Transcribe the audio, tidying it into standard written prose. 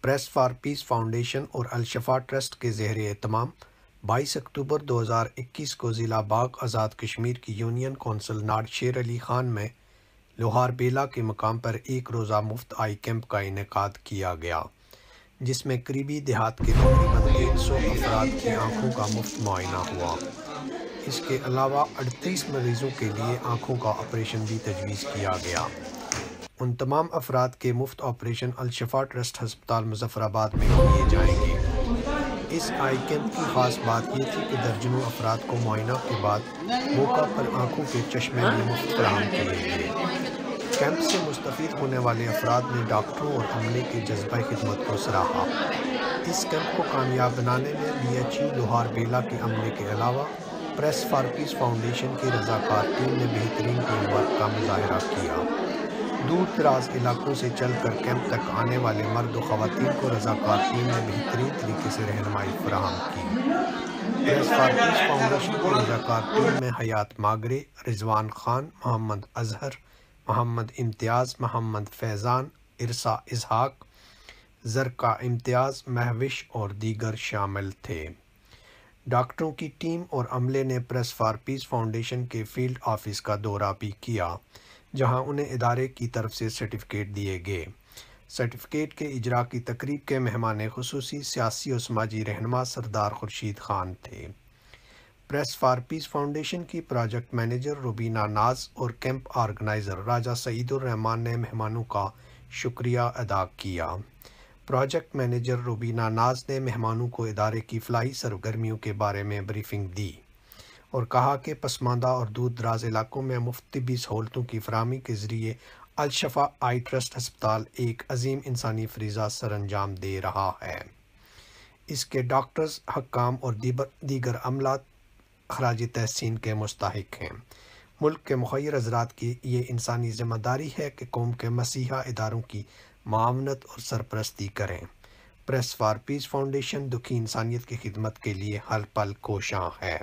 Press for piece foundation اور Alshifa trust کے زیر اہتمام 22 اکتوبر 2021 کو ضلع باغ آزاد کشمیر کی یونین کونسل ناڈ شیر علی خان میں لوہار بیلا کے مقام پر ایک روزہ مفت آئی کیمپ کا انعقاد کیا گیا، جس میں قریبی دیہات کے تقریباً 300 افراد کی آنکھوں کا مفت معائنہ ہوا۔ اس کے علاوہ 38 مریضوں کے لیے آنکھوں کا آپریشن بھی تجویز کیا گیا۔ ان تمام افراد کے مفت آپریشن الشفا ٹرسٹ ہسپتال مظفر آباد میں کیے جائیں گے۔ اس آئی کیمپ کی خاص بات یہ تھی کہ درجنوں افراد کو معائنہ کے بعد موقع پر آنکھوں کے چشمے بھی مفت فراہم کیے گئے۔ کیمپ سے مستفید ہونے والے افراد نے ڈاکٹروں اور عملے کے جذبہ خدمت کو سراہا۔ اس کیمپ کو کامیاب بنانے میں BHU لوہار بیلا کے عملے کے علاوہ پریس فار پیس فاؤنڈیشن کی رضاکار ٹیم نے بہترین ٹیم ورک کا مظاہرہ کیا۔ دور دراز علاقوں سے چل کر کیمپ تک آنے والے مرد و خواتین کو رضاکار ٹیم نے بہترین طریقے سے رہنمائی فراہم کی۔ پریس فار پیس فاؤنڈیشن کی رضاکار ٹیم میں حیات ماگرے، رضوان خان، محمد اظہر، محمد امتیاز، محمد فیضان، ارسا اسحاق، زرقا امتیاز، مہوش اور دیگر شامل تھے۔ ڈاکٹروں کی ٹیم اور عملے نے پریس فار پیس فاؤنڈیشن کے فیلڈ آفس کا دورہ بھی کیا، جہاں انہیں ادارے کی طرف سے سرٹیفکیٹ دیے گئے۔ سرٹیفکیٹ کے اجرا کی تقریب کے مہمان خصوصی سیاسی و سماجی رہنما سردار خورشید خان تھے۔ پریس فار پیس فاؤنڈیشن کی پروجیکٹ مینیجر روبینہ ناز اور کیمپ آرگنائزر راجہ سعید الرحمان نے مہمانوں کا شکریہ ادا کیا۔ پروجیکٹ مینیجر روبینہ ناز نے مہمانوں کو ادارے کی فلاحی سرگرمیوں کے بارے میں بریفنگ دی اور کہا کہ پسماندہ اور دور دراز علاقوں میں مفت طبی سہولتوں کی فراہمی کے ذریعے الشفا آئی ٹرسٹ ہسپتال ایک عظیم انسانی فریضہ سر انجام دے رہا ہے۔ اس کے ڈاکٹرز، حکام اور دیگر عملہ خراج تحسین کے مستحق ہیں۔ ملک کے مخیر حضرات کی یہ انسانی ذمہ داری ہے کہ قوم کے مسیحا اداروں کی معاونت اور سرپرستی کریں۔ پریس فار پیس فاؤنڈیشن دکھی انسانیت کی خدمت کے لیے ہر پل کوشاں ہے۔